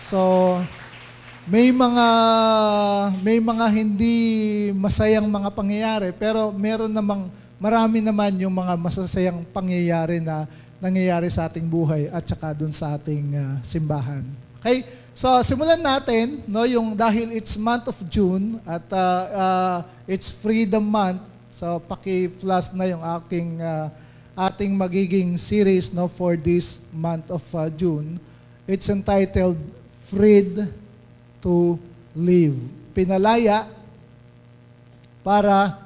So, may mga hindi masayang mga pangyayari, pero marami naman yung mga masasayang pangyayari na nangyayari sa ating buhay at saka dun sa ating simbahan. Okay? So, simulan natin, no, yung dahil it's month of June at it's Freedom Month. So, paki-flash na yung ating magiging series, no, for this month of June. It's entitled Freed to Live. Pinalaya para,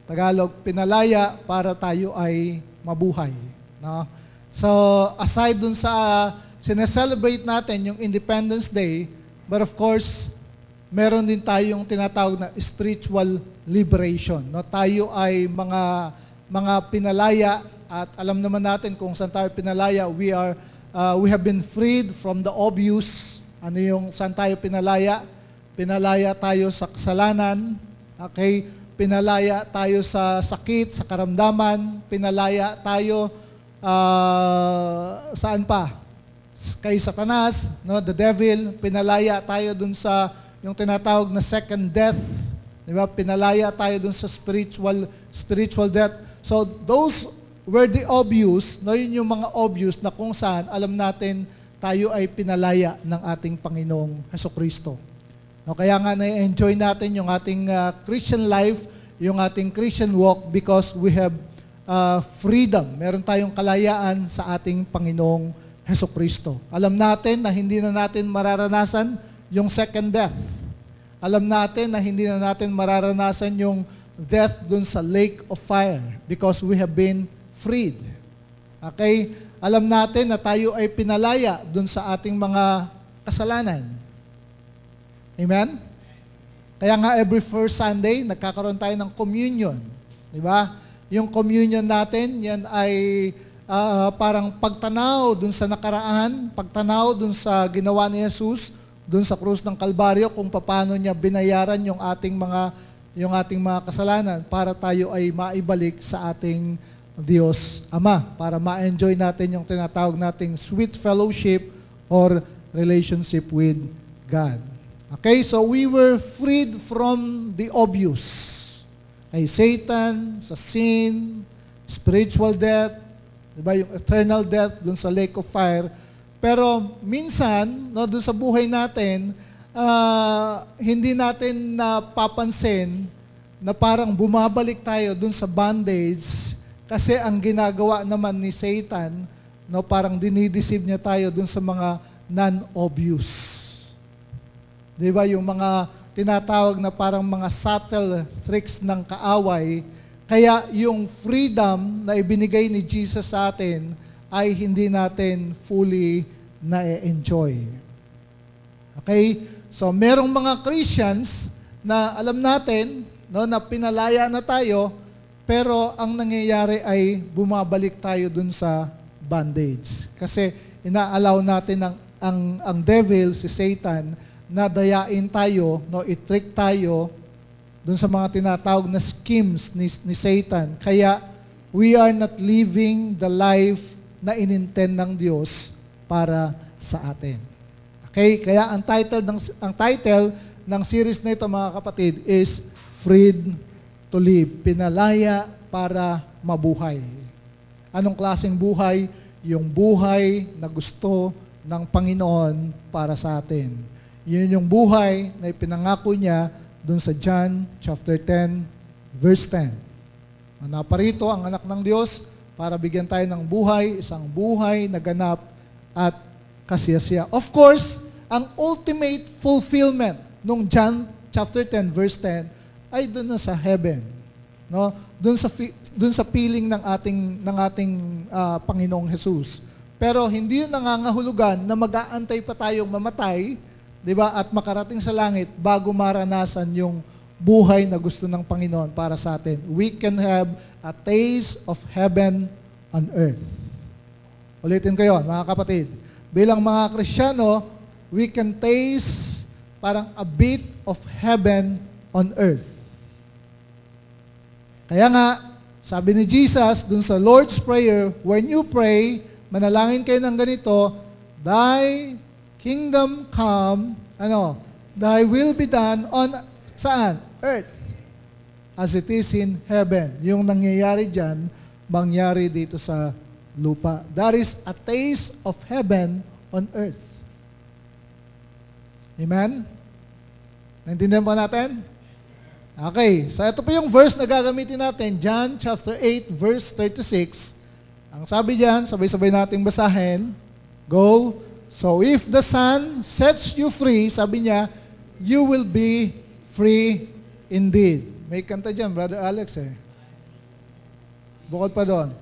Tagalog, pinalaya para tayo ay mabuhay. No? So, aside dun sa sineselebrate natin yung Independence Day, but of course, meron din tayong tinatawag na spiritual liberation. No? Tayo ay mga pinalaya at alam naman natin kung saan tayo pinalaya. We have been freed from the obvious. Ano yung saan tayo pinalaya? Pinalaya tayo sa kasalanan. Okay? Pinalaya tayo sa sakit, sa karamdaman. Pinalaya tayo saan pa? Kay Satanas, no, the devil. Pinalaya tayo dun sa yung tinatawag na second death. Di ba? Pinalaya tayo dun sa spiritual death. So those were the obvious, no, yun yung mga obvious na kung saan alam natin tayo ay pinalaya ng ating Panginoong Hesukristo. No, kaya nga na-enjoy natin yung ating Christian life, yung ating Christian walk because we have freedom. Meron tayong kalayaan sa ating Panginoong Hesukristo. Alam natin na hindi na natin mararanasan yung second death. Alam natin na hindi na natin mararanasan yung death dun sa lake of fire because we have been freed. Okay? Alam natin na tayo ay pinalaya dun sa ating mga kasalanan. Amen? Kaya nga every first Sunday, nagkakaroon tayo ng communion. Di ba? Yung communion natin, yan ay parang pagtanaw dun sa nakaraan, pagtanaw dun sa ginawa ni Jesus, dun sa krus ng Kalbaryo, kung paano niya binayaran yung ating mga kasalanan para tayo ay maibalik sa ating Diyos Ama, para ma-enjoy natin yung tinatawag nating sweet fellowship or relationship with God. Okay, so we were freed from the obvious. Kay Satan, sa sin, spiritual death, diba, yung eternal death dun sa lake of fire. Pero minsan, no, dun sa buhay natin, hindi natin napapansin na parang bumabalik tayo dun sa bondage. Kasi ang ginagawa naman ni Satan, no, parang dinideceive niya tayo dun sa mga non-obvious. Di ba? Yung mga tinatawag na parang mga subtle tricks ng kaaway. Kaya yung freedom na ibinigay ni Jesus sa atin ay hindi natin fully na-enjoy. Okay? So, merong mga Christians na alam natin, no, na pinalaya na tayo, pero ang nangyayari ay bumabalik tayo dun sa bondage. Kasi inaalaw natin ang devil, si Satan, na dayain tayo, no, i-trick tayo dun sa mga tinatawag na schemes ni Satan. Kaya we are not living the life na inintend ng Diyos para sa atin. Okay? Kaya ang title ng series na ito, mga kapatid, is Freed to Live. Pinalaya para mabuhay. Anong klaseng buhay? Yung buhay na gusto ng Panginoon para sa atin. Yun yung buhay na ipinangako niya dun sa John chapter 10, verse 10. Naparito ang anak ng Diyos para bigyan tayo ng buhay, isang buhay na ganap at kasiyasiya. Of course, ang ultimate fulfillment nung John chapter 10, verse 10 ay doon na sa heaven. No? Doon sa piling ng ating Panginoong Jesus. Pero hindi yun nangangahulugan na mag-aantay pa tayong mamatay, 'di ba? At makarating sa langit bago maranasan yung buhay na gusto ng Panginoon para sa atin. We can have a taste of heaven on earth. Ulitin ko yun, mga kapatid. Bilang mga Kristiyano, we can taste parang a bit of heaven on earth. Kaya nga, sabi ni Jesus dun sa Lord's Prayer, when you pray, manalangin kayo ng ganito, Thy Kingdom come, thy will be done on, saan? Earth. As it is in heaven. Yung nangyayari dyan, mangyari dito sa lupa. That is a taste of heaven on earth. Amen? Naintindihan po natin? Okay, so ito po yung verse na gagamitin natin, John chapter 8, verse 36. Ang sabi diyan, sabay-sabay nating basahin. Go. So if the Son sets you free, sabi niya, you will be free indeed. May kanta diyan, Brother Alex eh. Bukod pa doon.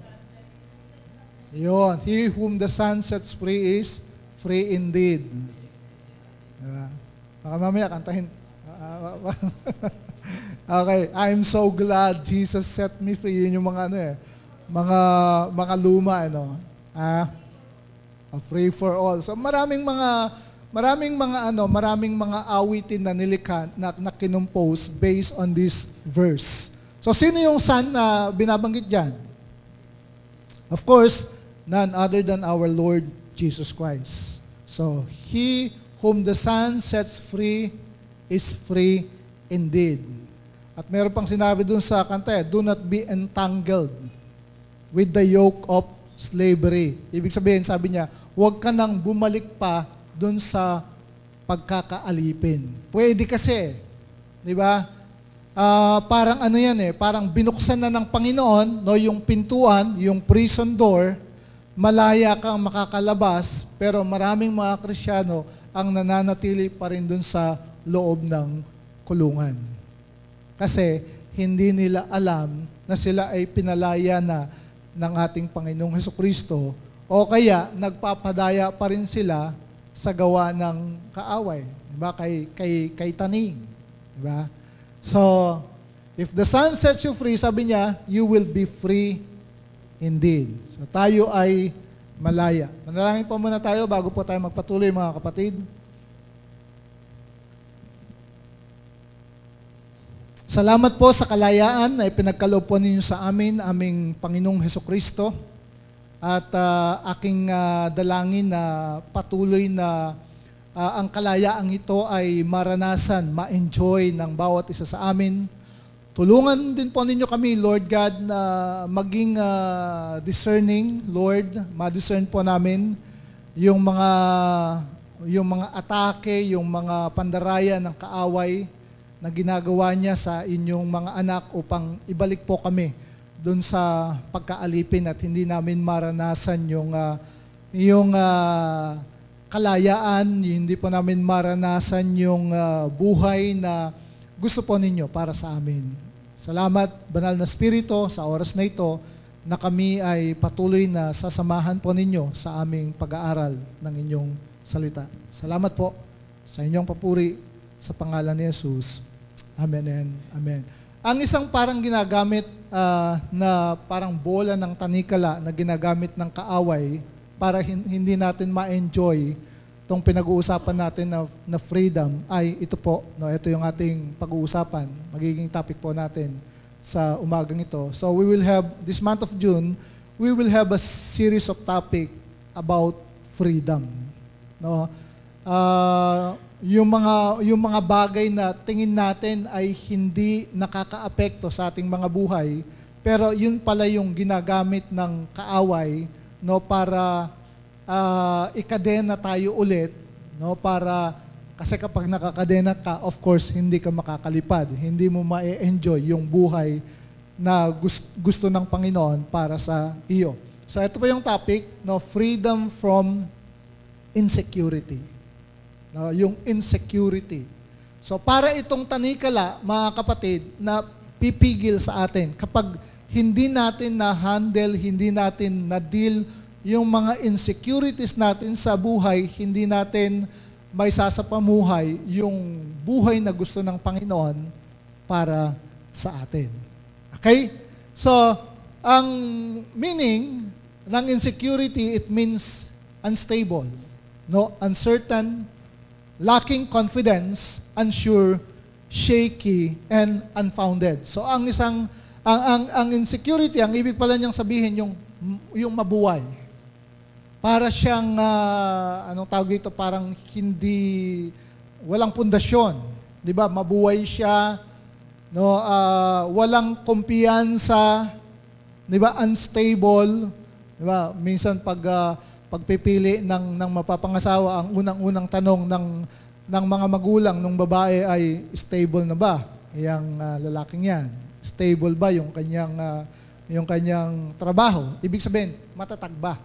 Yun. He whom the Son sets free is free indeed. Diba? Baka mamaya kantahin. Okay, I'm so glad Jesus set me free. Yun yung mga mga luma free for all. So maraming mga awitin na nilikha na kinumpose based on this verse. So sino yung Son na binabanggit diyan? Of course, none other than our Lord Jesus Christ. So he whom the Son sets free is free indeed. At meron pang sinabi dun sa kanta, do not be entangled with the yoke of slavery. Ibig sabihin, sabi niya, huwag ka nang bumalik pa dun sa pagkakaalipin. Pwede kasi, di ba? Parang parang binuksan na ng Panginoon, yung pintuan, yung prison door, malaya kang makakalabas, pero maraming mga Kristiyano ang nananatili pa rin dun sa loob ng kulungan. Kasi hindi nila alam na sila ay pinalaya na ng ating Panginoong Hesukristo o kaya nagpapadaya pa rin sila sa gawa ng kaaway, diba? Kay taning, diba? So, if the Son sets you free, sabi niya, you will be free indeed. So, tayo ay malaya. Manalangin po muna tayo bago po tayo magpatuloy, mga kapatid. Salamat po sa kalayaan na ipinagkaloob po ninyo sa amin, aming Panginoong Hesukristo. At aking dalangin na patuloy na ang kalayaang ito ay maranasan, ma-enjoy ng bawat isa sa amin. Tulungan din po ninyo kami, Lord God, na maging discerning, Lord. Ma-discern po namin yung mga atake, yung mga pandaraya ng kaaway na ginagawa niya sa inyong mga anak upang ibalik po kami doon sa pagkaalipin at hindi namin maranasan yung kalayaan, hindi po namin maranasan yung buhay na gusto po ninyo para sa amin. Salamat, Banal na Espiritu, sa oras na ito na kami ay patuloy na sasamahan po ninyo sa aming pag-aaral ng inyong salita. Salamat po sa inyong papuri sa pangalan ni Jesus. Amen and amen. Ang isang parang ginagamit na parang bola ng tanikala na ginagamit ng kaaway para hindi natin ma-enjoy itong pinag-uusapan natin na freedom ay ito po. No, ito yung ating pag-uusapan. Magiging topic po natin sa umagang ito. So we will have, this month of June, we will have a series of topic about freedom. No? Yung mga bagay na tingin natin ay hindi nakakaapekto sa ating mga buhay, pero yun pala yung ginagamit ng kaaway, no, para ikadena tayo ulit, no, para kasi kapag nakakadena ka, of course hindi ka makakalipad, hindi mo ma-enjoy yung buhay na gusto ng Panginoon para sa iyo. So ito po yung topic, no, freedom from insecurity. No, yung insecurity. So para itong tanikala, mga kapatid, na pipigil sa atin kapag hindi natin na-handle, hindi natin na-deal yung mga insecurities natin sa buhay, hindi natin may sasapamuhay yung buhay na gusto ng Panginoon para sa atin. Okay? So, ang meaning ng insecurity, it means unstable, no, uncertain, lacking confidence, unsure, shaky, and unfounded. So ang insecurity, ang ibig pala niyang sabihin yung mabuway. para siyang, anong tawag dito, parang walang pundasyon. Di ba? Mabuhay siya, no? Walang kumpiyansa, di ba? Unstable. Di ba? Minsan pagpipili ng mapapangasawa, ang unang-unang tanong ng mga magulang ng babae ay, stable na ba yung lalaking yan? Stable ba yung kanyang trabaho? Ibig sabihin, matatag ba?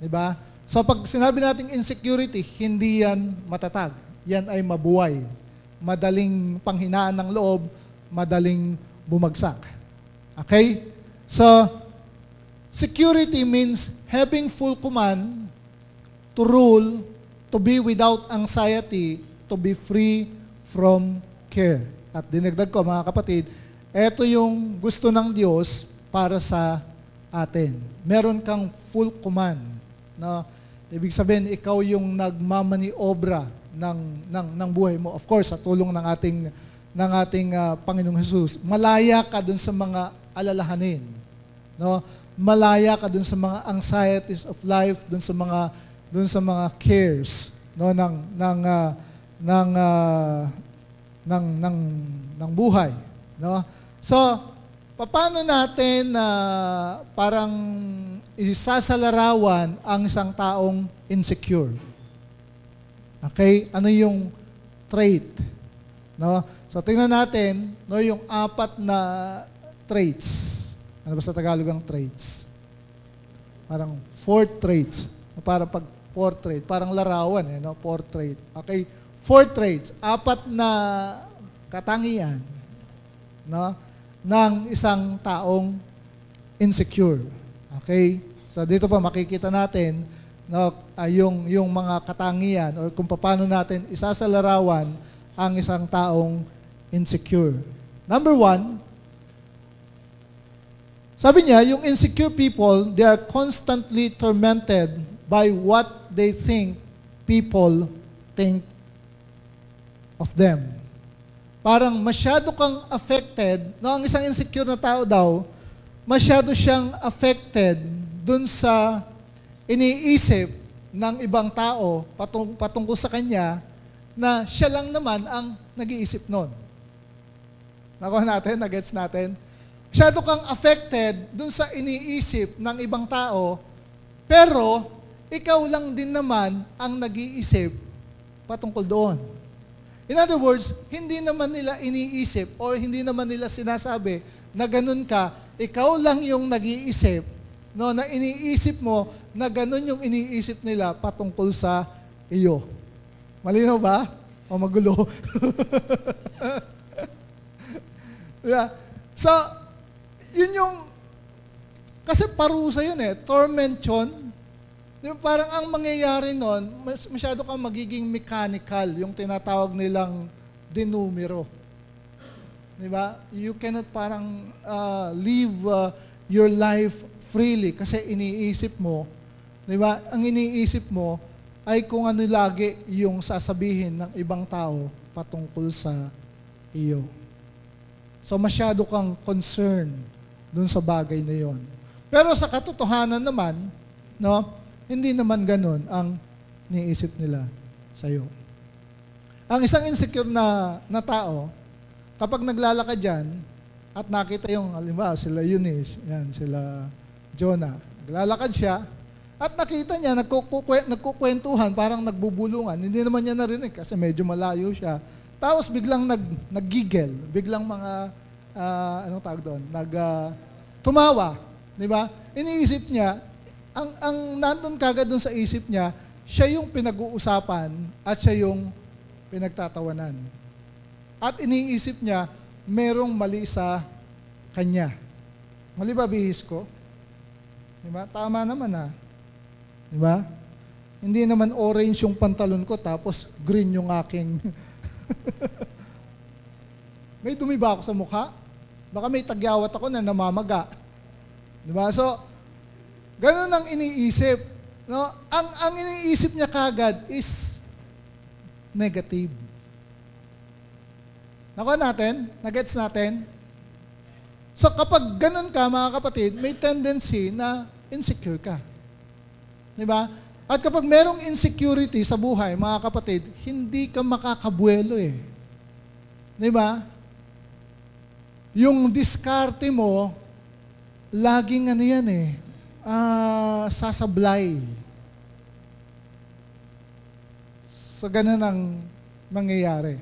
Diba? So pag sinabi nating insecurity, hindi yan matatag. Yan ay mabuhay. Madaling panghinaan ng loob, madaling bumagsak. Okay? So, security means having full command to rule, to be without anxiety, to be free from care. At dinagdag ko, mga kapatid, ito yung gusto ng Diyos para sa atin. Meron kang full command. No? Ibig sabihin, ikaw yung nagmamaniobra ng buhay mo. Of course, sa tulong ng ating Panginoong Jesus. Malaya ka dun sa mga alalahanin. No? Malaya ka dun sa mga anxieties of life, dun sa mga cares, no, ng buhay, no? So, paano natin parang isasalarawan ang isang taong insecure? Okay? Ano yung trait? No? So, tingnan natin, no, yung 4 na traits. Ano ba sa Tagalog ang traits? Parang 4 traits. Para pag portrait, parang larawan, no? Portrait. Okay? 4 traits. 4 na katangian, no, ng isang taong insecure. Okay? So dito pa makikita natin, no, yung mga katangian or kung paano natin isasalarawan ang isang taong insecure. Number 1, sabi niya, yung insecure people, they are constantly tormented by what they think people think of them. Parang masyado kang affected, no, ang isang insecure na tao daw, masyado siyang affected dun sa iniisip ng ibang tao patungkol sa kanya na siya lang naman ang nag-iisip nun. Nakuha natin, nagets natin? Masyado kang affected dun sa iniisip ng ibang tao, pero ikaw lang din naman ang nag-iisip patungkol doon. In other words, hindi naman nila iniisip o hindi naman nila sinasabi na ganun ka, ikaw lang yung nag-iisip, no, na iniisip mo na ganun yung iniisip nila patungkol sa iyo. Malinaw ba? O magulo? Yeah. So, yun yung, kasi parusa yun torment yun. Parang ang mangyayari nun, masyado kang magiging mechanical, yung tinatawag nilang denumero. Diba? You cannot parang live your life freely kasi iniisip mo, diba? Ang iniisip mo ay kung ano lagi yung sasabihin ng ibang tao patungkol sa iyo. So masyado kang concerned dun sa bagay na yon. Pero sa katotohanan naman, no, hindi naman ganun ang niisip nila sa iyo. Ang isang insecure na tao, kapag naglalakad dyan, at nakita yung, halimbawa, sila Eunice, yan, sila Jonah, naglalakad siya, at nakita niya, nagkukwentuhan, parang nagbubulungan. Hindi naman niya narinig kasi medyo malayo siya. Tapos biglang naggigel, biglang mga, anong tawag doon, tumawa. Di ba? Iniisip niya, ang nandun kagad dun sa isip niya, siya yung pinag-uusapan at siya yung pinagtatawanan. At iniisip niya, merong mali sa kanya. Mali ba bihis ko? Diba? Tama naman Diba? Hindi naman orange yung pantalon ko tapos green yung aking... May dumi ba ako sa mukha? Baka may tagyawat ako na namamaga. Diba? So, ganun ang iniisip. No? Ang iniisip niya kagad is negative. Nakuha natin? Nagets natin? So kapag ganun ka, mga kapatid, may tendency na insecure ka. Di ba? At kapag merong insecurity sa buhay, mga kapatid, hindi ka makakabuelo eh. Di ba? Yung diskarte mo, laging ano yan eh, sasablay. So, ganun ang mangyayari.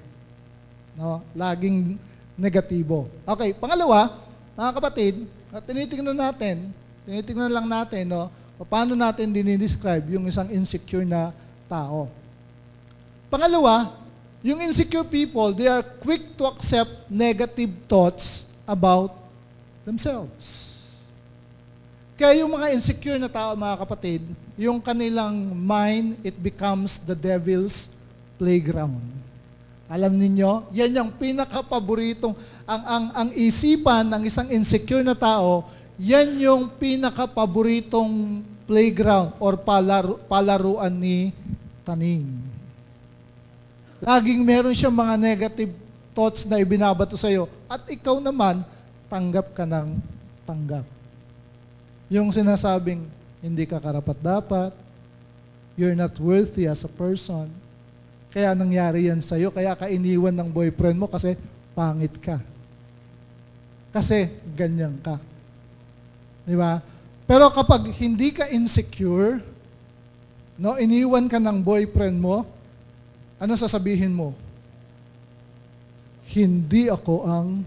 No? Laging negatibo. Okay, pangalawa, mga kapatid, tinitingnan lang natin, no, paano natin dinidescribe yung isang insecure na tao. Pangalawa, yung insecure people, they are quick to accept negative thoughts about themselves. Kaya yung mga insecure na tao, mga kapatid, yung kanilang mind, it becomes the devil's playground. Alam ninyo, yan yung pinaka-paboritong, ang isipan ng isang insecure na tao, yan yung pinaka-paboritong playground or palaruan ni taning. Laging meron siyang mga negative thoughts na ibinabato sa iyo at ikaw naman, tanggap ka ng tanggap. Yung sinasabing, hindi ka karapat-dapat, you're not worthy as a person, kaya nangyari yan sa'yo, kaya ka iniwan ng boyfriend mo kasi pangit ka. Kasi ganyan ka. Di ba? Pero kapag hindi ka insecure, no, iniwan ka ng boyfriend mo, ano sasabihin mo? Hindi ako ang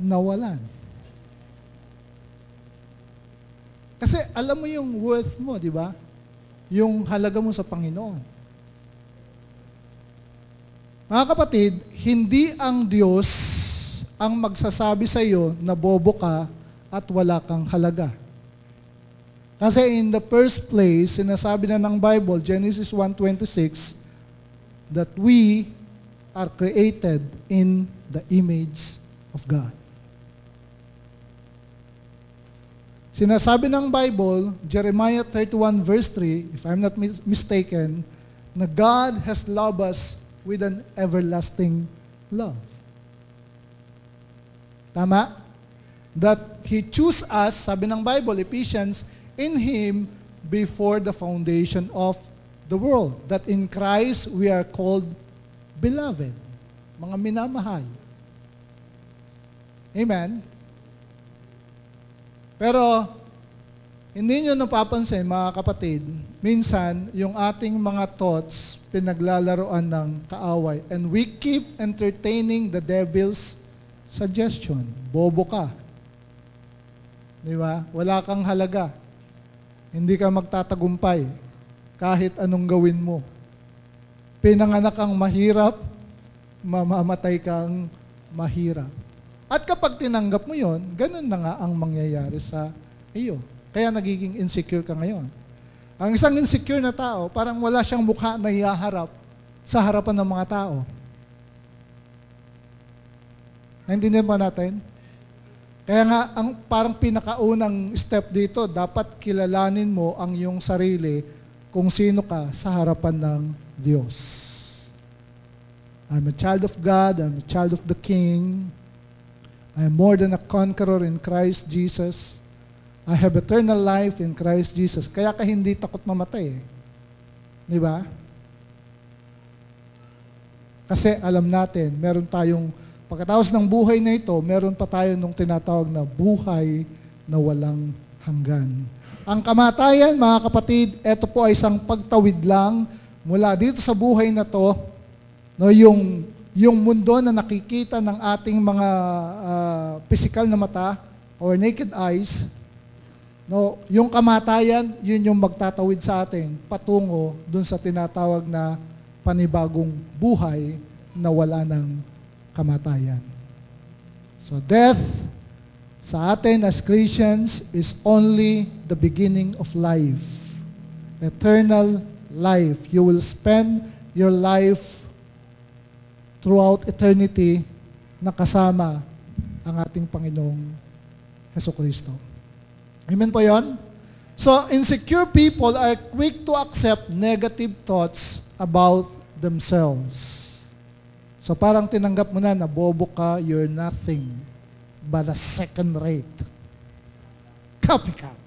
nawalan. Kasi alam mo yung worth mo, di ba? Yung halaga mo sa Panginoon. Mga kapatid, hindi ang Diyos ang magsasabi sa iyo na bobo ka at wala kang halaga. Kasi in the first place, sinasabi na ng Bible, Genesis 1:26, that we are created in the image of God. Sinasabi ng Bible, Jeremiah 31 verse 3, if I'm not mistaken, na God has loved us with an everlasting love. Tama? That He chose us, sabi ng Bible, Ephesians, in Him before the foundation of the world. That in Christ we are called beloved. Mga minamahal. Amen? Pero, hindi nyo napapansin, mga kapatid, minsan, yung ating mga thoughts, pinaglalaroan ng kaaway. And we keep entertaining the devil's suggestion. Bobo ka. Di ba? Wala kang halaga. Hindi ka magtatagumpay kahit anong gawin mo. Pinanganak kang mahirap, mamamatay kang mahirap. At kapag tinanggap mo yon, ganun na nga ang mangyayari sa iyo. Kaya nagiging insecure ka ngayon. Ang isang insecure na tao, parang wala siyang mukha na ihaharap sa harapan ng mga tao. Naintindihan ba natin? Kaya nga, ang parang pinakaunang step dito, dapat kilalanin mo ang iyong sarili kung sino ka sa harapan ng Diyos. I'm a child of God, I'm a child of the King, I'm more than a conqueror in Christ Jesus. I have eternal life in Christ Jesus. Kaya ka hindi takot mamatay. Di ba? Kasi alam natin, meron tayong, pagkatapos ng buhay na ito, meron pa tayo nung tinatawag na buhay na walang hanggan. Ang kamatayan, mga kapatid, ito po ay isang pagtawid lang mula dito sa buhay na to, no, yung mundo na nakikita ng ating mga physical na mata or naked eyes, no, yung kamatayan, yun yung magtatawid sa atin patungo dun sa tinatawag na panibagong buhay na wala ng kamatayan. So death sa atin as Christians is only the beginning of life. Eternal life. You will spend your life throughout eternity na kasama ang ating Panginoong Hesukristo. Amen po yun? So, insecure people are quick to accept negative thoughts about themselves. So, parang tinanggap mo na bobo ka, you're nothing but a second-rate copycat.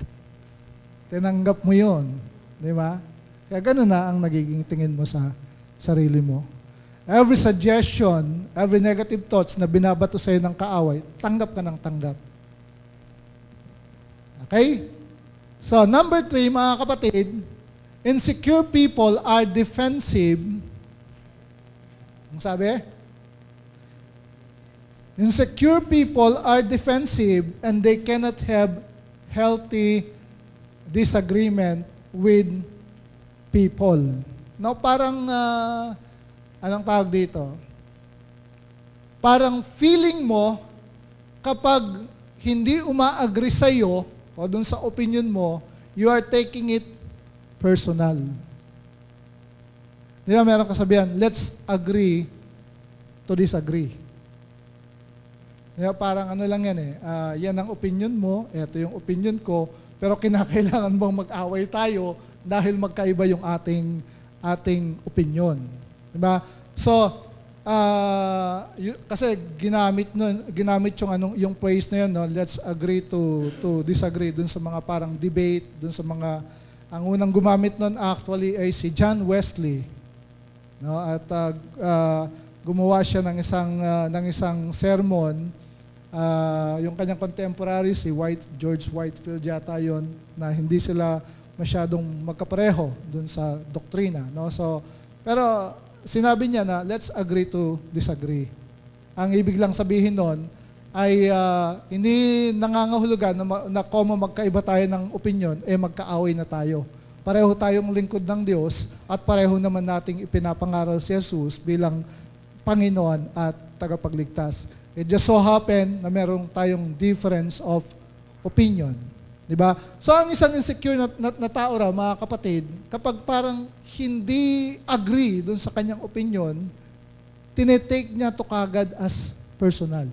Tinanggap mo yun. Di ba? Kaya ganun na ang nagiging tingin mo sa sarili mo. Every suggestion, every negative thoughts na binabato sa'yo ng kaaway, tanggap ka ng tanggap. Okay? So, number 3, mga kapatid, insecure people are defensive. Ang sabi? Insecure people are defensive and they cannot have healthy disagreement with people. Now, parang, anong tawag dito? Parang feeling mo, kapag hindi uma-agree sa'yo, o dun sa opinion mo, you are taking it personal. Di ba, meron kasabihan, let's agree to disagree. Di ba, parang ano lang yan yan ang opinion mo, eto yung opinion ko, pero kinakailangan mong mag-away tayo dahil magkaiba yung ating opinion. Di ba? So, kasi ginamit yung phrase na yun, no? Let's agree to disagree dun sa mga parang debate, dun sa mga, ang unang gumamit nun actually ay si John Wesley, no? At gumawa siya ng isang sermon, yung kanyang contemporary si George Whitefield yata yon, na hindi sila masyadong magkapareho dun sa doktrina, no? So, pero sinabi niya na let's agree to disagree. Ang ibig lang sabihin nun ay hindi nangangahulugan na magkaiba tayo ng opinion, magkaaway na tayo. Pareho tayong lingkod ng Diyos at pareho naman nating ipinapangaral si Jesus bilang Panginoon at tagapagligtas. It just so happen na meron tayong difference of opinion. Diba? So, ang isang insecure na tao raw, mga kapatid, kapag parang hindi agree dun sa kanyang opinion, tinetake niya to kagad as personal.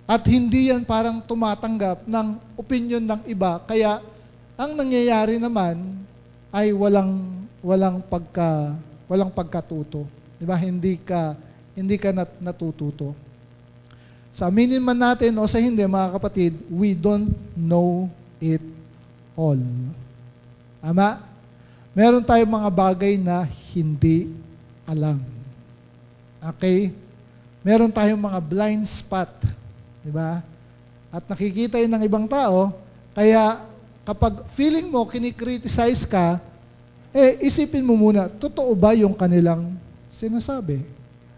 At hindi yan parang tumatanggap ng opinion ng iba, kaya ang nangyayari naman ay walang pagkatuto. Diba? Hindi ka natututo. Sa aminin man natin o sa hindi, mga kapatid, we don't know it all. Tama? Meron tayong mga bagay na hindi alam. Okay? Meron tayong mga blind spot. Diba? At nakikita yun ng ibang tao, kaya kapag feeling mo, kinikriticize ka, isipin mo muna, totoo ba yung kanilang sinasabi?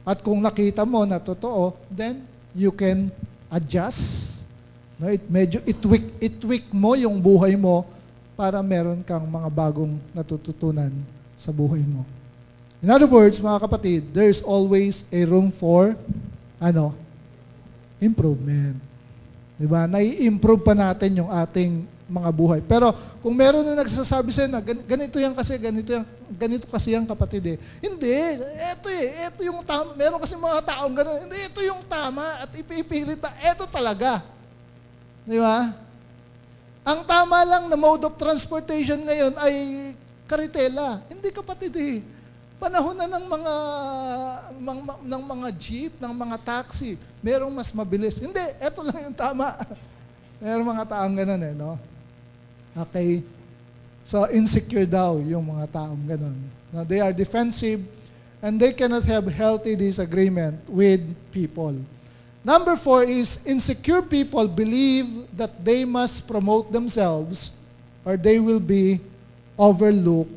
At kung nakita mo na totoo, then you can adjust. No, it-tweak mo yung buhay mo para meron kang mga bagong natututunan sa buhay mo. In other words, mga kapatid, there's always a room for improvement. Diba? Nai-improve pa natin yung ating mga buhay. Pero kung meron na nagsasabi sa'yo na ganito kasi yan kapatid Hindi, ito yung tama. Meron kasi mga taong gano'n, hindi, ito yung tama at ipipilit na, ito talaga. Di ba? Ang tama lang na mode of transportation ngayon ay karitela. Hindi kapatid Panahon na ng mga jeep, ng mga taxi. Merong mas mabilis. Hindi, ito lang yung tama. Merong mga taong gano'n no? Okay? So, insecure daw yung mga taong gano'n. Now, they are defensive and they cannot have healthy disagreement with people. Number 4 is insecure people believe that they must promote themselves or they will be overlooked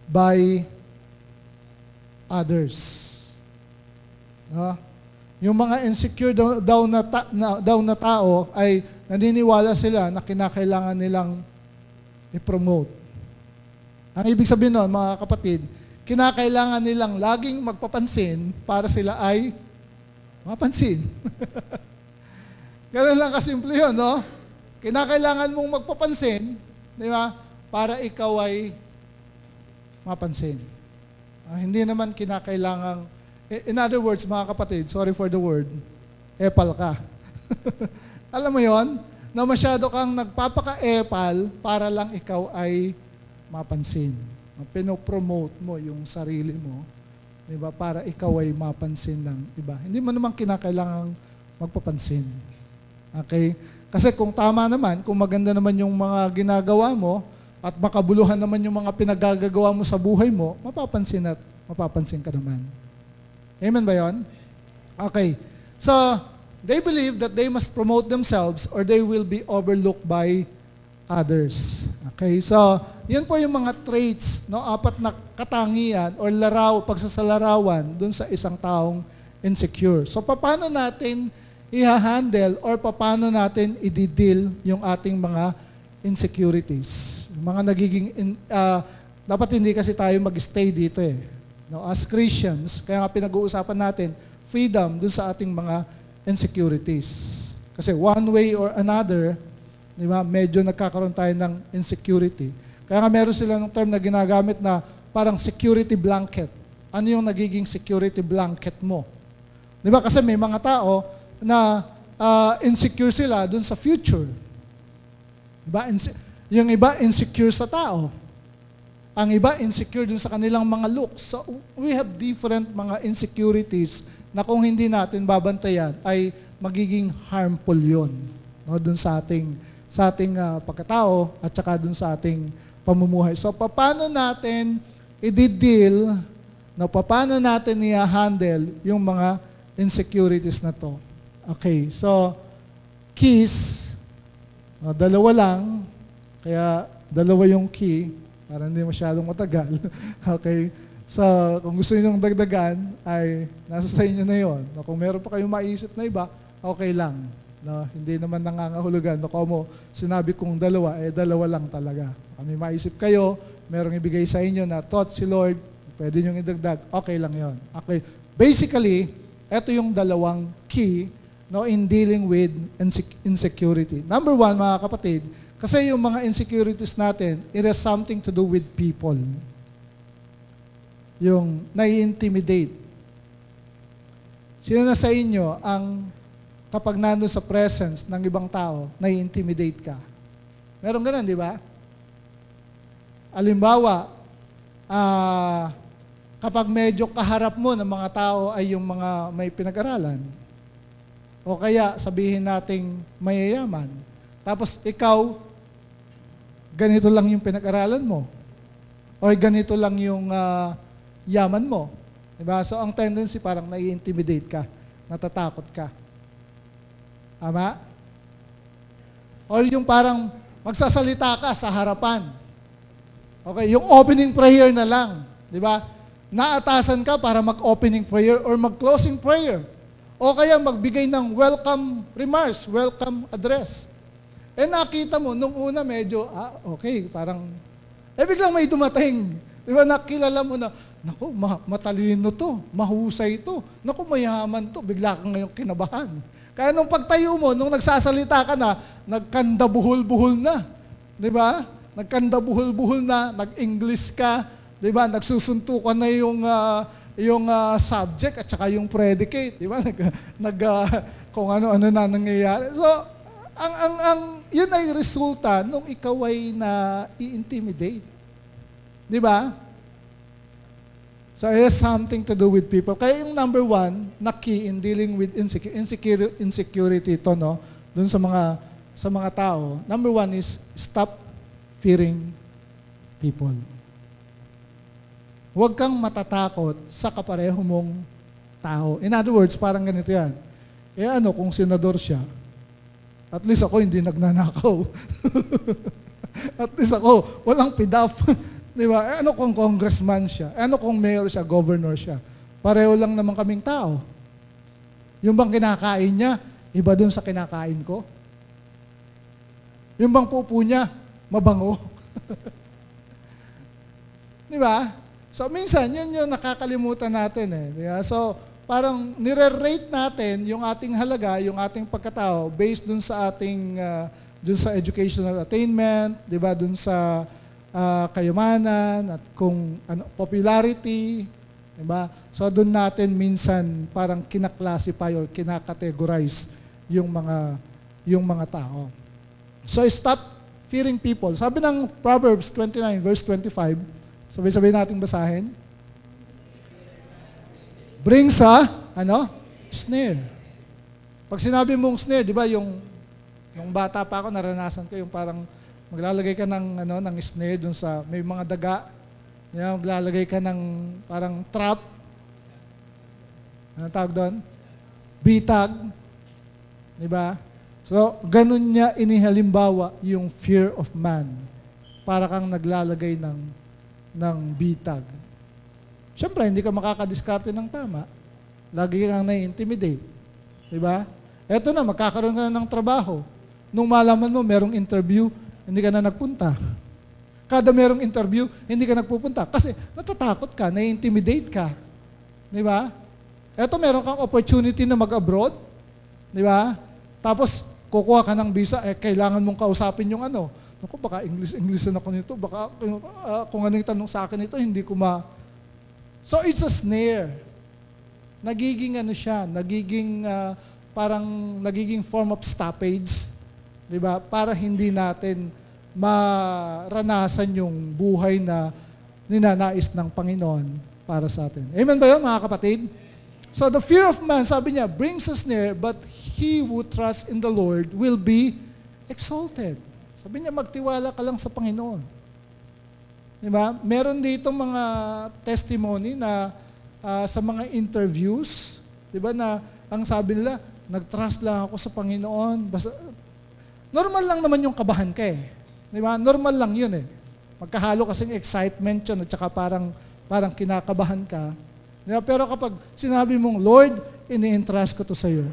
by others. No? Yung mga insecure daw na tao ay naniniwala sila na kinakailangan nilang i-promote. Ang ibig sabihin nun, mga kapatid, kinakailangan nilang laging magpapansin para sila ay mapansin. Ganun lang kasimple yun, no? Kinakailangan mong magpapansin, di ba? Para ikaw ay mapansin. Hindi naman kinakailangang, in other words, mga kapatid, sorry for the word, epal ka. Alam mo yon, na masyado kang nagpapaka-epal para lang ikaw ay mapansin. Pinopromote mo yung sarili mo, di ba, para ikaw ay mapansin ng iba. Hindi mo naman kinakailangang magpapansin. Okay? Kasi kung tama naman, kung maganda naman yung mga ginagawa mo, at makabuluhan naman yung mga pinagagagawa mo sa buhay mo, mapapansin ka naman. Amen ba yun? Okay. So, they believe that they must promote themselves or they will be overlooked by others. Okay? So, yun po yung mga traits, no? 4 na katangian or pagsasalarawan dun sa isang taong insecure. So, paano natin i-handle or paano natin i-deal yung ating mga insecurities? Mga nagiging, dapat hindi kasi tayo mag-stay dito eh. No? As Christians, kaya nga pinag-uusapan natin, freedom dun sa ating mga insecurities. Kasi one way or another, di ba, medyo nagkakaroon tayo ng insecurity. Kaya nga meron sila ng term na ginagamit na parang security blanket. Ano yung nagiging security blanket mo? Di ba? Kasi may mga tao na insecure sila dun sa future. Di ba? Yung iba insecure sa tao. Ang iba insecure dun sa kanilang mga looks. So we have different mga insecurities na kung hindi natin babantayan ay magiging harmful yun, no, dun sa ating pagkatao at saka dun sa ating pamumuhay. So paano natin i-deal, no, paano natin i-handle yung mga insecurities na to? Okay, so keys, no, 2 lang, kaya 2 yung key para hindi masyadong matagal. Okay. So, kung gusto niyo ng dagdagan, ay nasa sa inyo na yon. No, kung meron pa kayong maisip na iba, okay lang. No, hindi naman nangangahulugan. No, kung sinabi kong 2, 2 lang talaga. Kung may maisip kayo, merong ibigay sa inyo na thought si Lord, pwede niyong idagdag, okay lang yon. Okay. Basically, ito yung 2 key, no, in dealing with insecurity. Number 1, mga kapatid, kasi yung mga insecurities natin, it has something to do with people. Yung nai-intimidate. Sino na sa inyo ang kapag nandun sa presence ng ibang tao, nai-intimidate ka? Meron ganun, di ba? Halimbawa, kapag medyo kaharap mo ng mga tao ay yung mga may pinag-aralan, o kaya sabihin nating mayayaman, tapos ikaw, ganito lang yung pinag-aralan mo, o ganito lang yung yaman mo. Diba? So, ang tendency parang nai-intimidate ka, natatakot ka. Tama? Or yung parang magsasalita ka sa harapan. Okay, yung opening prayer na lang. Diba? Naatasan ka para mag-opening prayer or mag-closing prayer. O kaya magbigay ng welcome remarks, welcome address. Nakita mo, nung una medyo, okay, parang, biglang may dumating. Diba, nakilala mo na, naku, matalino to, mahusay to, naku, mayaman to, bigla kang ngayong kinabahan. Kaya nung pagtayo mo, nung nagsasalita ka na, nagkandabuhol-buhol na. Diba? Nagkandabuhol-buhol na, nag-English ka, diba? Nagsusuntukan na yung subject at saka yung predicate. Diba? Kung ano-ano na nangyayari. So, yun ay resulta nung ikaw ay na-i-intimidate. Di ba? So, it has something to do with people. Kaya yung number 1 na key in dealing with insecurity ito, no? Dun sa mga tao. Number 1 is stop fearing people. Huwag kang matatakot sa kapareho mong tao. In other words, parang ganito yan. Kung senador siya, at least ako hindi nagnanakaw. At least ako, walang pidaf. Di ba? Kung congressman siya? Kung mayor siya, governor siya? Pareho lang naman kaming tao. Yung bang kinakain niya, iba dun sa kinakain ko? Yung bang pupo niya, mabango? Di ba? So, minsan, yun yung nakakalimutan natin eh. Di ba? So, parang nire-rate natin yung ating halaga, yung ating pagkatao based dun sa ating dun sa educational attainment, 'di ba, dun sa kayamanan at kung popularity, 'di ba? So dun natin minsan parang kina-classify or kina-categorize yung mga tao. So stop fearing people. Sabi ng Proverbs 29 verse 25, sabay-sabay nating basahin. Brings snare. Pag sinabi mong snare, di ba, yung bata pa ako, naranasan ko yung parang Maglalagay ka ng snare dun sa may mga daga. Maglalagay ka ng parang trap. Ano tawag doon? Bitag. Diba? So, ganun niya inihalimbawa yung fear of man. Para kang naglalagay ng bitag. Siyempre, hindi ka makakadiskarte ng tama. Lagi kang na-intimidate. Diba? Eto na, magkakaroon ka na ng trabaho. Nung malaman mo, merong interview, hindi ka na nagpunta. Kada merong interview, hindi ka nagpupunta. Kasi natatakot ka, na-intimidate ka. Diba? Eto, meron kang opportunity na mag-abroad. Diba? Tapos, kukuha ka ng visa, kailangan mong kausapin yung ano. Naku, baka English na ako nito. Baka kung anong tanong sa akin ito, hindi ko So, it's a snare. Nagiging nagiging form of stoppage. Diba? Para hindi natin maranasan yung buhay na ninanais ng Panginoon para sa atin. Amen ba yun, mga kapatid? So the fear of man, sabi niya, brings a snare, but he who trusts in the Lord will be exalted. Sabi niya, magtiwala ka lang sa Panginoon. Diba? Meron dito mga testimony na sa mga interviews, diba, na ang sabi nila, nag-trust lang ako sa Panginoon. Normal lang naman yung kabahan ka eh. Diba? Normal lang yun eh. Magkahalo kasing excitement yun at saka parang kinakabahan ka. Diba? Pero kapag sinabi mong, Lord, ini-entrust ko to sa iyo.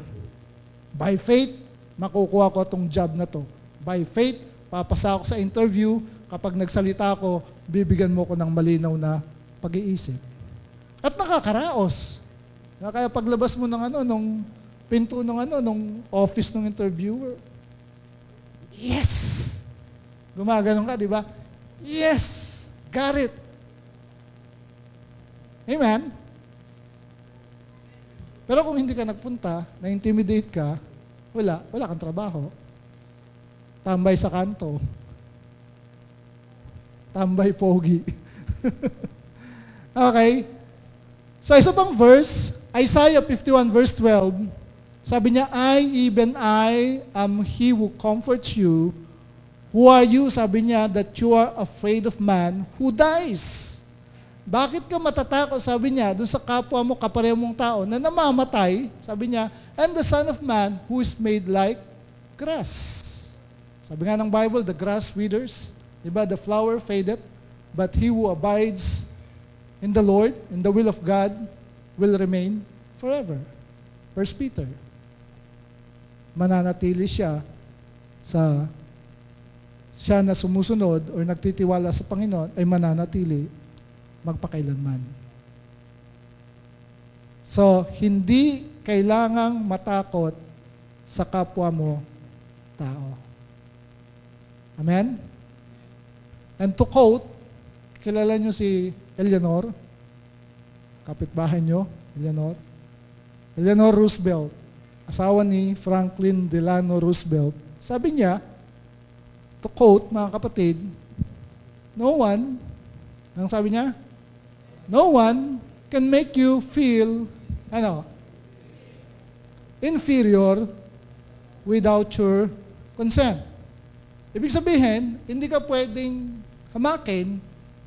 By faith, makukuha ko tong job na to. By faith, papasa ako sa interview. Kapag nagsalita ako, bibigyan mo ko ng malinaw na pag-iisip. At nakakaraos. Kaya paglabas mo nung pinto nung office ng interviewer, yes! Gumaganon ka, di ba? Yes! Got it! Amen? Pero kung hindi ka nagpunta, na-intimidate ka, wala kang trabaho. Tambay sa kanto. Tambay pogi. Okay? So, isa pang verse, Isaiah 51 verse 12, sabi niya, even I am he who comforts you. Who are you, sabi niya, that you are afraid of man who dies? Bakit ka matatakot, sabi niya, dun sa kapwa mo, kapareho mong tao, na namamatay, sabi niya, and the Son of Man who is made like grass. Sabi nga ng Bible, the grass withers, diba? The flower fadeth, but he who abides in the Lord, in the will of God, will remain forever. 1 Peter. Mananatili siya na sumusunod o nagtitiwala sa Panginoon ay mananatili magpakailanman. So, hindi kailangang matakot sa kapwa mo tao. Amen? And to quote, kilala nyo si Eleanor? Kapitbahay nyo, Eleanor Roosevelt, asawa ni Franklin Delano Roosevelt. Sabi niya, to quote, mga kapatid, no one, anong sabi niya? No one can make you feel, inferior without your consent. Ibig sabihin, hindi ka pwedeng hamakin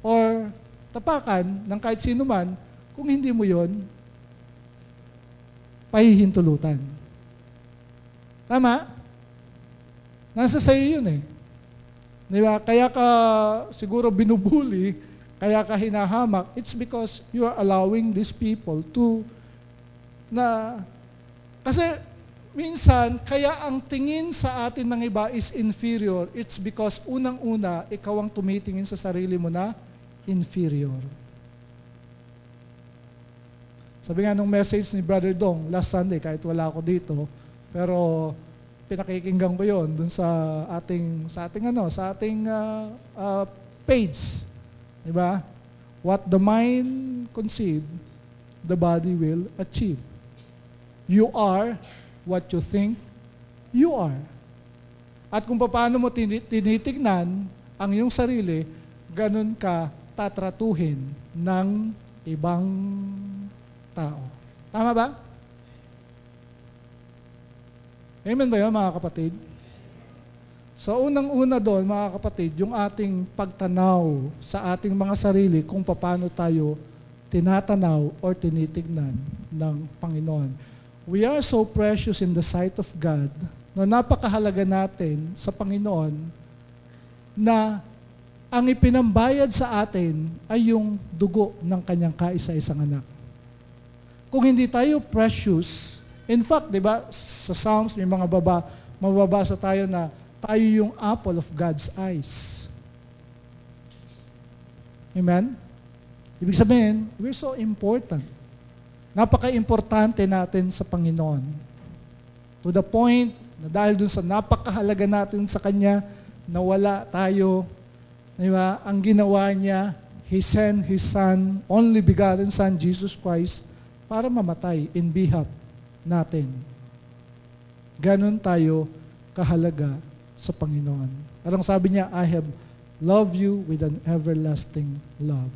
or tapakan ng kahit sino man kung hindi mo yon pahihintulutan. Tama? Nasa sa'yo yun eh. Diba? Kaya ka siguro binubuli, kaya ka hinahamak, it's because you are allowing these people kasi minsan, kaya ang tingin sa atin ng iba is inferior, it's because unang-una, ikaw ang tumitingin sa sarili mo na inferior. Sabi nga nung message ni Brother Dong, last Sunday, kahit wala ako dito, pero pinakikinggan ko yon dun sa ating page. Diba? What the mind conceive, the body will achieve. You are what you think you are. At kung paano mo tinitignan ang iyong sarili, ganun ka tatratuhin ng ibang tao. Tama ba? Amen ba yun, mga kapatid? So unang-una doon, mga kapatid, yung ating pagtanaw sa ating mga sarili kung paano tayo tinatanaw or tinitignan ng Panginoon. We are so precious in the sight of God na napakahalaga natin sa Panginoon na ang ipinambayad sa atin ay yung dugo ng kanyang kaisa-isang anak. Kung hindi tayo precious, in fact, di ba, sa Psalms may mga mababasa tayo na tayo yung apple of God's eyes. Amen? Ibig sabihin, we're so important. Napaka-importante natin sa Panginoon. To the point na dahil dun sa napakahalaga natin sa Kanya, na wala tayo, diba? Ang ginawa niya, He sent His Son, only begotten Son, Jesus Christ, para mamatay in behalf natin. Ganon tayo kahalaga sa Panginoon. Parang sabi niya, I have loved you with an everlasting love.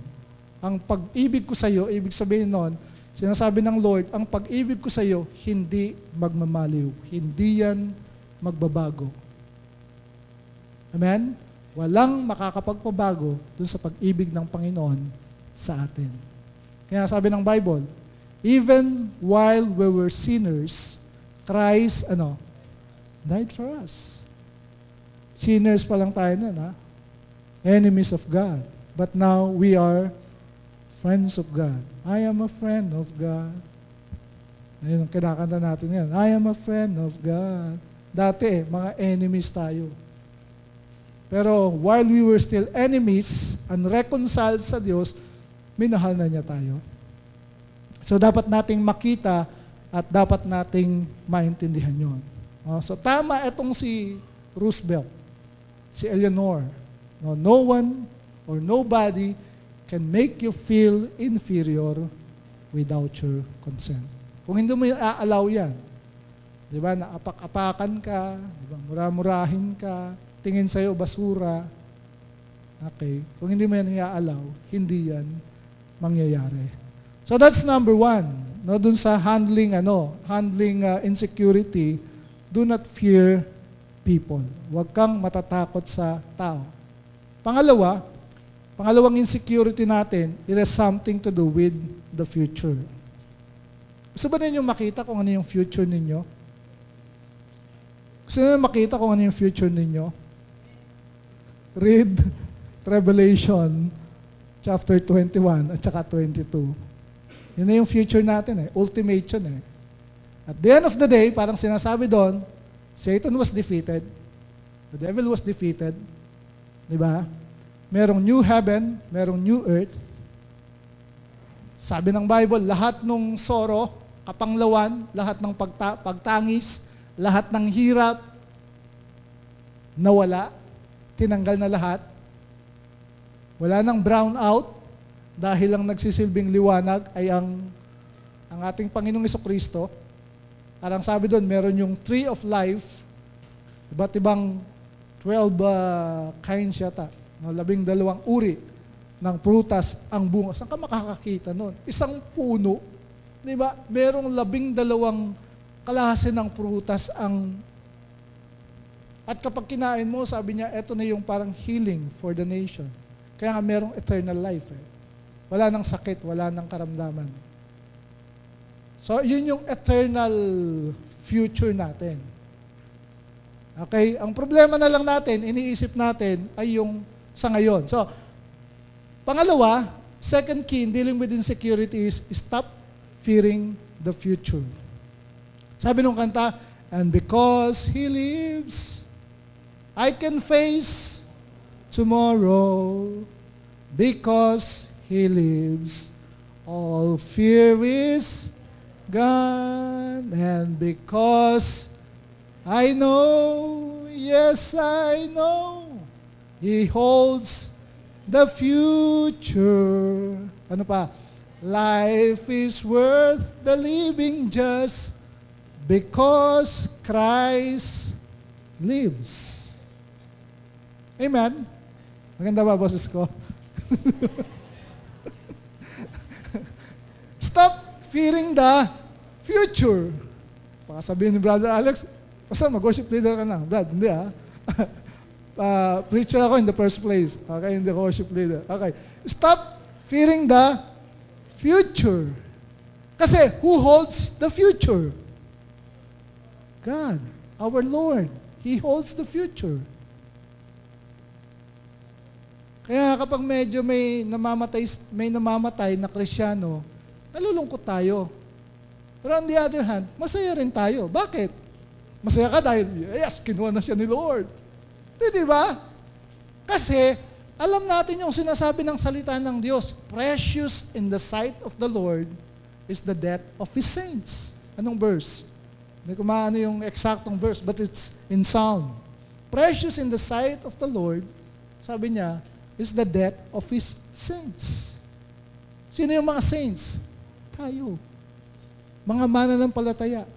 Ang pag-ibig ko sa iyo, ibig sabihin nun, sinasabi ng Lord, ang pag-ibig ko sa iyo, hindi magmamaliw. Hindi yan magbabago. Amen? Walang makakapagpabago dun sa pag-ibig ng Panginoon sa atin. Kaya sabi ng Bible, even while we were sinners, Christ, died for us. Sinners pa lang tayo nun, ha? Enemies of God. But now, we are friends of God. I am a friend of God. Ayun ang kinakanta natin yan. I am a friend of God. Dati, mga enemies tayo. Pero while we were still enemies, unreconciled sa Diyos, minahal na niya tayo. So dapat nating makita at dapat nating maintindihan yon. So tama itong si Roosevelt, si Eleanor. No one or nobody can make you feel inferior without your consent. Kung hindi mo i-allow yan, di ba, naapak-apakan ka, di ba, mura-murahin ka, tingin sa'yo basura, okay, kung hindi mo yan i-allow, hindi yan mangyayari. So that's number one. No, dun sa handling insecurity, do not fear people. Huwag kang matatakot sa tao. Pangalawang insecurity natin, it has something to do with the future. Gusto ba ninyo makita kung ano yung future ninyo? Gusto ninyo makita kung ano yung future ninyo? Read Revelation chapter 21 at saka 22. Yun na yung future natin ultimate yun At the end of the day, parang sinasabi doon, Satan was defeated. The devil was defeated. Di ba? Merong new heaven, merong new earth. Sabi ng Bible, lahat ng sorrow, kapanglawan, lahat ng pagtangis, lahat ng hirap, nawala, tinanggal na lahat. Wala nang brown out dahil ang nagsisilbing liwanag ay ang ating Panginoong Jesucristo. Parang sabi doon, meron yung tree of life, iba't ibang 12 kinds yata, 12 uri ng prutas ang bunga. Saan ka makakakita nun? Isang puno, di ba? Merong 12 klase ng prutas at kapag kinain mo, sabi niya, eto na yung parang healing for the nation. Kaya nga merong eternal life. Wala nang sakit, wala nang karamdaman. So, yun yung eternal future natin. Okay? Ang problema na lang natin, iniisip natin, ay yung sa ngayon. So, pangalawa, second key in dealing with insecurity is stop fearing the future. Sabi nung kanta, and because He lives, I can face tomorrow. Because He lives, all fear is gone. And because I know, yes I know, He holds the future. Ano pa? Life is worth the living just because Christ lives. Amen? Maganda ba, boses ko? Stop fearing the future. Baka sabihin ni Brother Alex, basta mag-worship leader ka na. Brad, hindi preacher ako in the first place. Okay, hindi ako worship leader. Okay. Stop fearing the future. Kasi who holds the future? God, our Lord. He holds the future. Kaya kapag medyo may namamatay na Kristiyano, nalulungkot tayo. Pero on the other hand, masaya rin tayo. Bakit? Masaya ka dahil, yes, kinuha na siya ni Lord. Di ba? Kasi, alam natin yung sinasabi ng salita ng Diyos, precious in the sight of the Lord is the death of His saints. Anong verse? Hindi ko maano yung eksaktong verse, but it's in Psalm. Precious in the sight of the Lord, sabi niya, is the death of His saints. Sino yung mga saints? Tayo. Mga mananampalataya.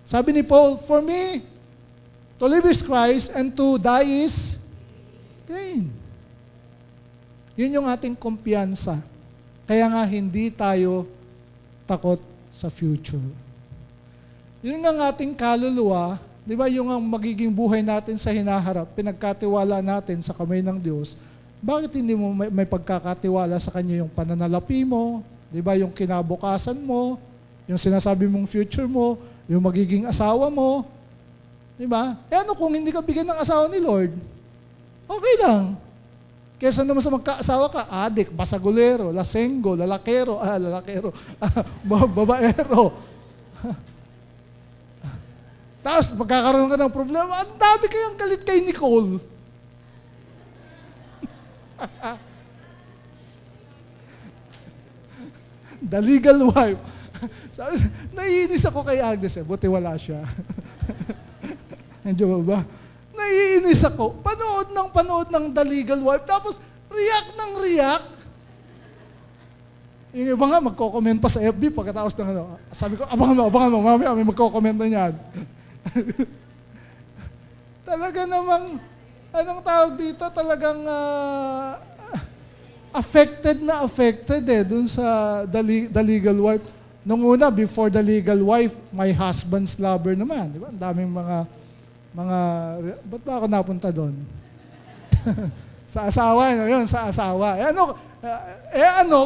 Sabi ni Paul, for me, to live is Christ and to die is gain. Yun yung ating kumpiyansa. Kaya nga hindi tayo takot sa future. Yun ang ating kaluluwa, di ba, yung ang magiging buhay natin sa hinaharap, pinagkatiwala natin sa kamay ng Diyos. Bakit hindi mo may pagkakatiwala sa Kanya yung pananalapi mo, di ba, yung kinabukasan mo, yung sinasabi mong future mo, yung magiging asawa mo, di ba? Ano kung hindi ka bigyan ng asawa ni Lord? Okay lang. Kesa naman sa magkaasawa ka, adik, basagulero, lasenggo, lalakero, babaero. Tapos magkakaroon ka ng problema, ang dami kayang galit kay Nicole. The legal wife. Sabi, naiinis ako kay Agnes buti wala siya. Nandiyo ba? Naiinis ako. Panood ng The Legal Wife, tapos react ng react. Yung iba nga, magko-comment pa sa FB pagkatapos ng ano. Sabi ko, abangan mo, mamaya may magko-comment na yan. Talaga namang, anong tawag dito, talagang affected dun sa The Legal Wife. Nung una, before The Legal Wife, my husband's lover naman. Di ba? Ang daming ba't ba ako napunta doon? Sa asawa, yun, sa asawa. Ano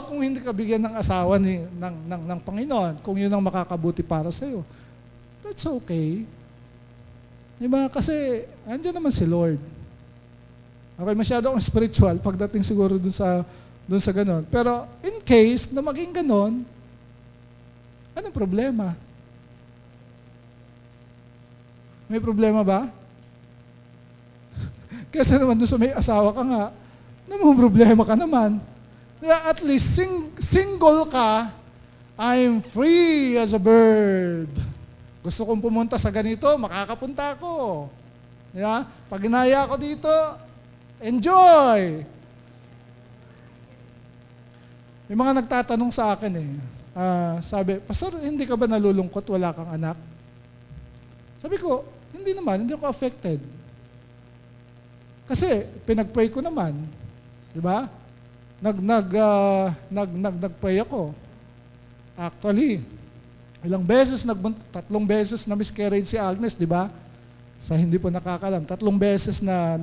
kung hindi ka bigyan ng asawa ng Panginoon, kung yun ang makakabuti para sa'yo? That's okay. Diba? Kasi, andyan naman si Lord. Okay, masyado akong spiritual pagdating siguro dun sa ganon. Pero, in case na maging ganon, anong problema? May problema ba? Kasi naman doon sa may asawa ka nga, namang problema ka naman. At least single ka, I'm free as a bird. Gusto kong pumunta sa ganito, makakapunta ako. Yeah? Pag inaya ako dito, enjoy! May mga nagtatanong sa akin sabi, Pastor, hindi ka ba nalulungkot, wala kang anak? Sabi ko, hindi naman, hindi ako affected. Kasi, pinag-pray ko naman. Di ba? Nag-pray ako. Actually, 3 beses na miscarriage si Agnes, di ba? Sa hindi po nakakalam, 3 beses na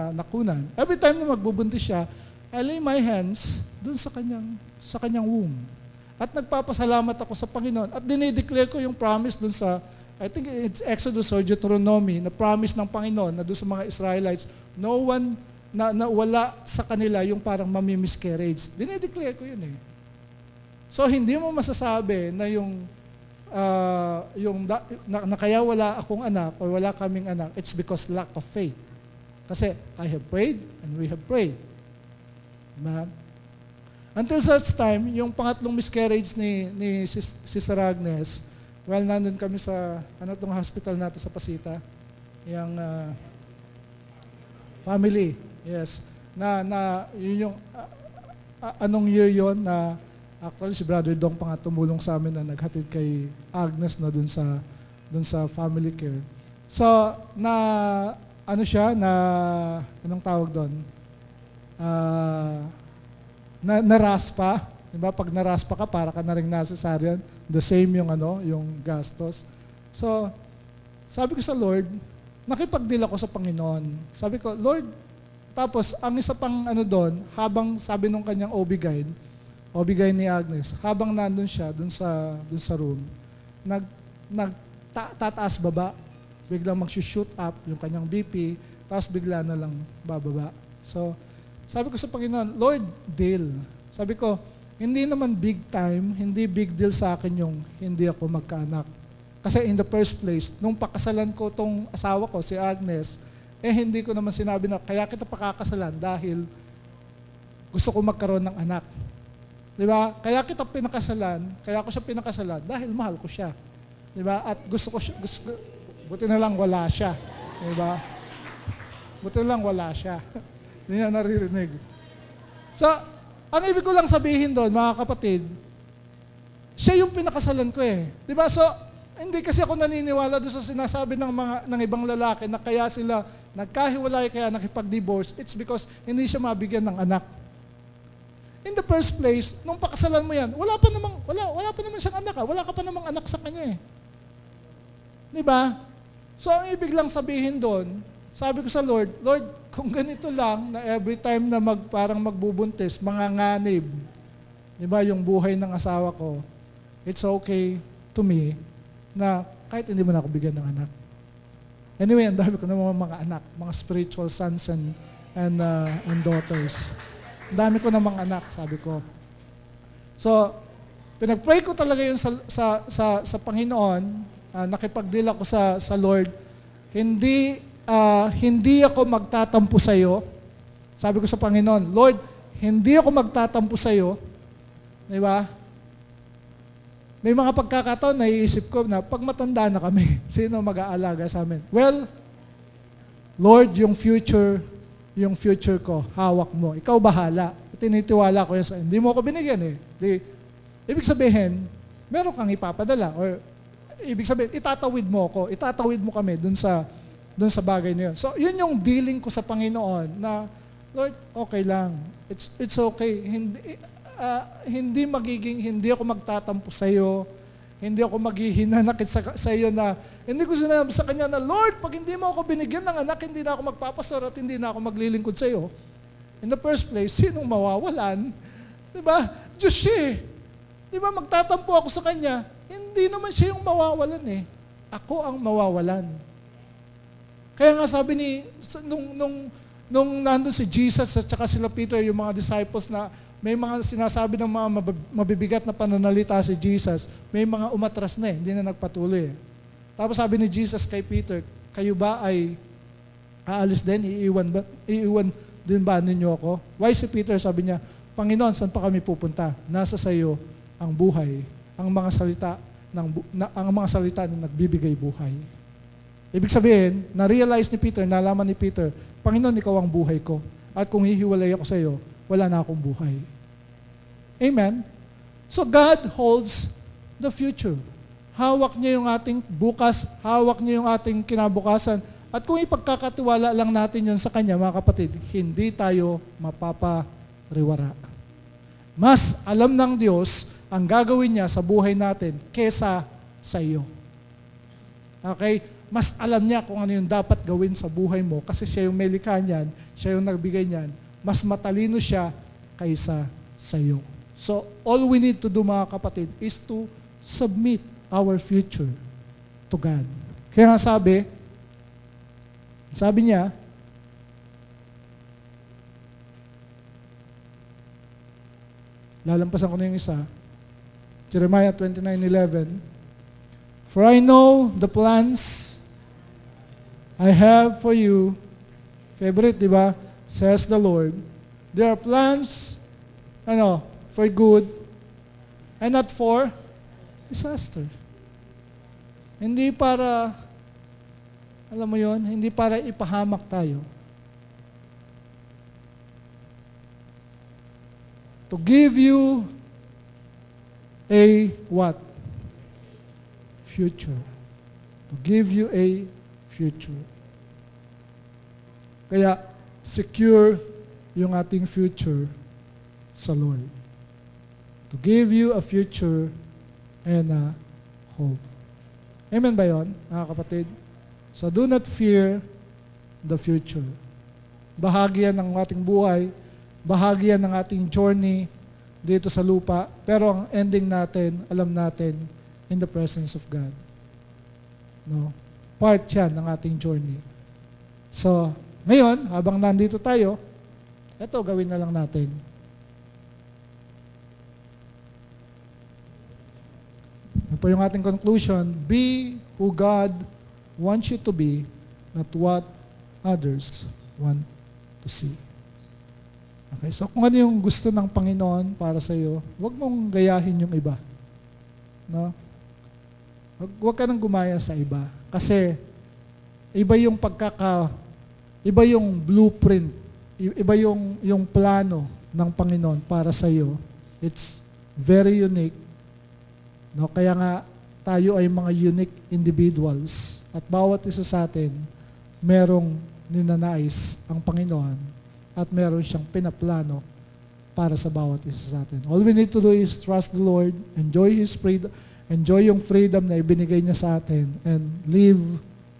nakunan. Every time na magbubuntis siya, I lay my hands dun sa kanyang womb. At nagpapasalamat ako sa Panginoon. At dinideclare ko yung promise dun sa, I think it's Exodus or Deuteronomy, na promise ng Panginoon na doon sa mga Israelites, no one na wala sa kanila yung parang mami-miscarriage. Dinideclare ko yun . So, hindi mo masasabi na na kaya wala akong anak o wala kaming anak, it's because lack of faith. Kasi, I have prayed and we have prayed. Diba? Until such time, yung pangatlong miscarriage ni Sister Agnes, well, nandun kami sa, tong hospital natin sa Pasita, yung family, yes, yun yung, anong year yun na, actually si Brother Dong pa nga tumulong sa amin na naghatid kay Agnes na dun sa family care. So, anong tawag doon? Naraspa, diba? Pag naraspa ka, para ka na rin cesarean, the same yung gastos. So, sabi ko sa Lord, nakipag-deal ako sa Panginoon. Sabi ko, Lord, tapos ang isa pang doon, habang sabi nung kanyang OB-GYN ni Agnes, habang nandun siya, dun sa room, tataas baba, biglang mag-shoot up yung kanyang BP, tapos bigla na lang bababa. So, sabi ko sa Panginoon, Lord, deal. Sabi ko, hindi naman big time, hindi big deal sa akin yung hindi ako magkaanak. Kasi in the first place, nung pakasalan ko tong asawa ko, si Agnes, hindi ko naman sinabi na kaya kita pakakasalan dahil gusto ko magkaroon ng anak. Di ba? Kaya ko siya pinakasalan dahil mahal ko siya. Di ba? At gusto ko siya, buti na lang wala siya. Di ba? Buti na lang wala siya. Hindi niya naririnig. So, ang ibig ko lang sabihin doon, mga kapatid, siya yung pinakasalan ko eh. Di ba? So, hindi kasi ako naniniwala doon sa sinasabi ng ibang lalaki na kaya sila nagkahiwalay, kaya nakipag-divorce. It's because hindi siya mabigyan ng anak. In the first place, nung pakasalan mo yan, wala pa naman siyang anak. Wala ka pa namang anak sa kanya eh. Di ba? So, ang ibig lang sabihin doon, sabi ko sa Lord, Lord, kung ganito lang, na every time na parang magbubuntis, manganganib, di ba, yung buhay ng asawa ko, it's okay to me na kahit hindi mo na ako bigyan ng anak. Anyway, ang dami ko ng mga anak, mga spiritual sons and daughters. Ang dami ko ng mga anak, sabi ko. So, pinag-pray ko talaga yun sa Panginoon, nakipag-deal ako sa Lord, hindi ako magtatampo sa iyo. Sabi ko sa Panginoon, Lord, hindi ako magtatampo sa iyo. Di ba? May mga pagkakataon, naiisip ko na pag matanda na kami, sino mag-aalaga sa amin? Well, Lord, yung future ko, hawak mo. Ikaw bahala. Tinitiwala ko yan sa hindi mo ako binigyan eh. Ibig sabihin, meron kang ipapadala. Or, ibig sabihin, itatawid mo kami dun sa bagay na yun. So, yun yung dealing ko sa Panginoon na, Lord, okay lang. It's okay. Hindi ako magtatampo sa iyo. Hindi ako maghihinanakit sa iyo na, hindi ko sinabi sa kanya na, Lord, pag hindi mo ako binigyan ng anak, hindi na ako magpapastor at hindi na ako maglilingkod sa iyo. In the first place, sinong mawawalan? Diba? Diyos siya eh. Diba, magtatampo ako sa kanya, hindi naman siya yung mawawalan eh. Ako ang mawawalan. Kaya nga sabi nung nandun si Jesus at saka sila Peter, yung mga disciples na may mga sinasabi ng mga mabibigat na pananalita si Jesus, may mga umatras na eh, hindi na nagpatuloy eh. Tapos sabi ni Jesus kay Peter, kayo ba ay aalis din? Iiwan din ba ninyo ako? Why si Peter? Sabi niya, Panginoon, saan pa kami pupunta? Nasa sayo ang buhay, ang mga salita na nagbibigay buhay. Ibig sabihin, na-realize ni Peter, nalaman ni Peter, Panginoon, ikaw ang buhay ko. At kung hihiwalay ako sa iyo, wala na akong buhay. Amen? So God holds the future. Hawak niya yung ating bukas, hawak niya yung ating kinabukasan. At kung ipagkakatiwala lang natin yun sa Kanya, mga kapatid, hindi tayo mapapariwara. Mas alam ng Diyos ang gagawin niya sa buhay natin kesa sa iyo. Okay? Mas alam niya kung ano yung dapat gawin sa buhay mo kasi siya yung may likha niyan, siya yung nagbigay niyan. Mas matalino siya kaysa sa iyo. So, all we need to do, mga kapatid, is to submit our future to God. Kaya nga sabi niya, lalampasan ko na yung isa, Jeremiah 29:11, For I know the plans I have for you, favorite, di ba? Says the Lord, they are plans, for good, and not for disaster. Hindi para, alam mo yon, hindi para ipahamak tayo. To give you a what? Future. To give you a future. Kaya, secure yung ating future sa Lord. To give you a future and a hope. Amen ba yun, mga kapatid? So do not fear the future. Bahagi yan ng ating buhay, bahagi yan ng ating journey dito sa lupa, pero ang ending natin, alam natin, in the presence of God. No? Part yan ng ating journey. So, ngayon, habang nandito tayo, ito gawin na lang natin. Ito po yung ating conclusion. Be who God wants you to be, not what others want to see. Okay, so kung ano yung gusto ng Panginoon para sa iyo, huwag mong gayahin yung iba. No? Huwag ka nang gumaya sa iba. Kasi iba yung iba yung blueprint, iba yung plano ng Panginoon para sa iyo. It's very unique. No, kaya nga tayo ay mga unique individuals at bawat isa sa atin merong ninanais ang Panginoon at meron siyang pinaplano para sa bawat isa sa atin. All we need to do is trust the Lord, enjoy His freedom, enjoy yung freedom na ibinigay niya sa atin, and live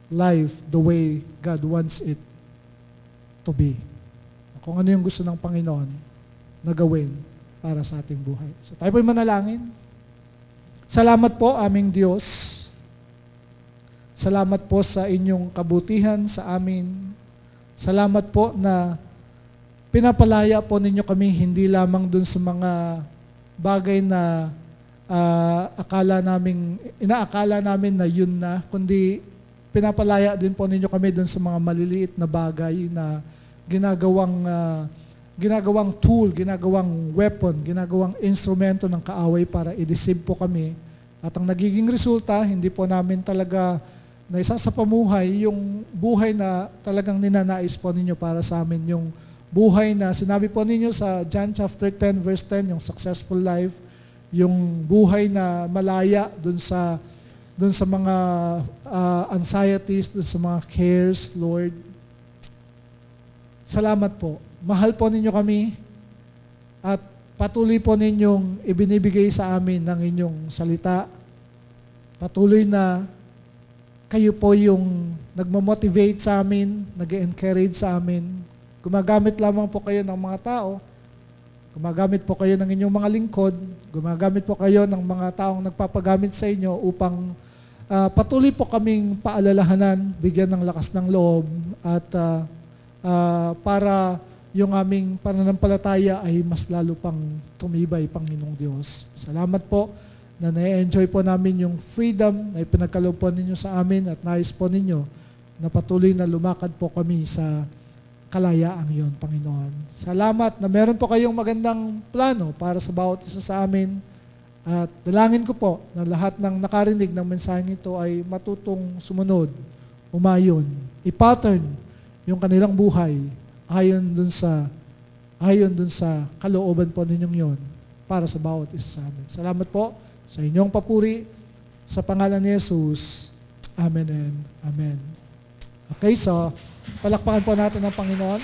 life the way God wants it to be. Kung ano yung gusto ng Panginoon na gawin para sa ating buhay. So tayo po'y manalangin. Salamat po aming Diyos. Salamat po sa inyong kabutihan sa amin. Salamat po na pinapalaya po ninyo kami hindi lamang dun sa mga bagay na inaakala namin na yun na, kundi pinapalaya din po ninyo kami dun sa mga maliliit na bagay na ginagawang tool, ginagawang weapon, ginagawang instrumento ng kaaway para i-deceive po kami. At ang nagiging resulta, hindi po namin talaga na isa sa pamuhay yung buhay na talagang ninanais po ninyo para sa amin, yung buhay na sinabi po ninyo sa John chapter 10 verse 10, yung successful life, yung buhay na malaya dun sa mga anxieties, dun sa mga cares, Lord. Salamat po. Mahal po ninyo kami at patuloy po ninyong ibinibigay sa amin ng inyong salita. Patuloy na kayo po yung nagmamotivate sa amin, nag-encourage sa amin. Gumagamit lamang po kayo ng mga tao. Gumagamit po kayo ng inyong mga lingkod. Gumagamit po kayo ng mga taong nagpapagamit sa inyo upang patuloy po kaming paalalahanan, bigyan ng lakas ng loob at para yung aming pananampalataya ay mas lalo pang tumibay, Panginoong Diyos. Salamat po na na-enjoy po namin yung freedom na ipinagkaloob po ninyo sa amin at nais po ninyo na patuloy na lumakad po kami sa kalayaang yon, Panginoon. Salamat na meron po kayong magandang plano para sa bawat isa sa amin at dalangin ko po na lahat ng nakarinig ng mensaheng ito ay matutong sumunod, umayon, i-pattern yung kanilang buhay ayon dun sa kalooban po ninyong yon para sa bawat isa sa amin. Salamat po sa inyong papuri sa pangalan ni Jesus. Amen and Amen. Okay, so palakpakan po natin ang Panginoon.